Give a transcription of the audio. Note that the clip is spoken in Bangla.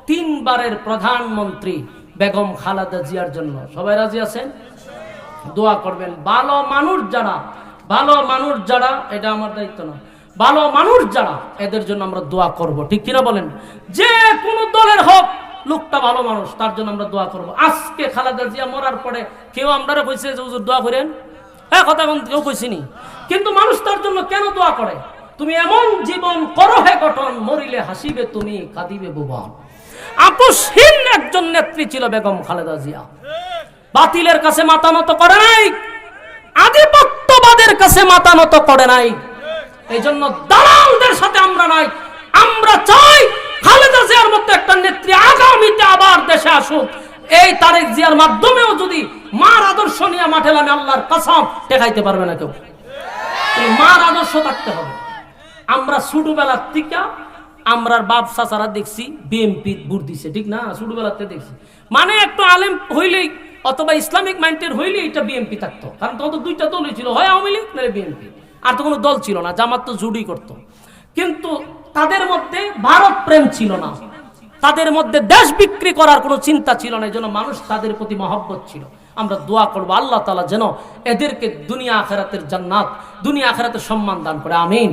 তিনবারের প্রধানমন্ত্রী বেগম খালেদা জিয়ার জন্য। সবাই রাজি আছেন? দোয়া করবেন। ভালো মানুষ যারা, এটা আমার দায়িত্ব না, ভালো মানুষ যারা, এদের জন্য আমরা দোয়া করব। ঠিক কিনা বলেন? যে কোন দলের হোক, লোকটা ভালো মানুষ, তার জন্য আমরা দোয়া করব। আজকে খালেদা জিয়া মরার পরে কেউ আমরা কইছে যে হুজুর দোয়া করেন, হ্যাঁ কথা কেউ কইছিনি, কিন্তু মানুষ তার জন্য কেন দোয়া করে? তুমি এমন জীবন করো হে গঠন, মরিলে হাসিবে তুমি, কাঁদিবে ভুবন। আপোষহীন একজন নেত্রী ছিল বেগম খালেদা জিয়া। বাতিলের কাছে মাথা নত করে নাই, আধিপত্যবাদের কাছে মাথা নত করে নাই। এই জন্য দালালদের সাথে আমরা নাই। আমরা চাই খালেদা জিয়ার মতো একটা নেত্রী আগামীতে আবার দেশে আসুক। এই তারেক জিয়ার মাধ্যমেও যদি মার আদর্শ নিয়ে মাঠে নামে, আল্লাহর কসম টেকাইতে পারবে না কেউ। মার আদর্শ থাকতে হবে। আমরা ছোটবেলার থেকে আমরার বাপ চাচারা দেখছি বিএনপি ভোট দিছে, ঠিক না? ছোটবেলাতে দেখছি, মানে একটু আলেম হইলেই অথবা ইসলামিক মাইন্ডের হইলেই এটা বিএনপি থাকতো। কারণ তখন তো দুইটা দলই ছিল, হয় আওয়ামী লীগ নাহলে বিএনপি, আর তো কোনো দল ছিল না। জামাত তো জুড়ি করতো, কিন্তু তাদের মধ্যে ভারত প্রেম ছিল না, তাদের মধ্যে দেশ বিক্রি করার কোনো চিন্তা ছিল না। এই জন্য মানুষ তাদের প্রতি মহব্বত ছিল। আমরা দোয়া করবো আল্লাহ তাআলা যেন এদেরকে দুনিয়া আখিরাতের জান্নাত, দুনিয়া আখিরাতের সম্মান দান করে। আমিন।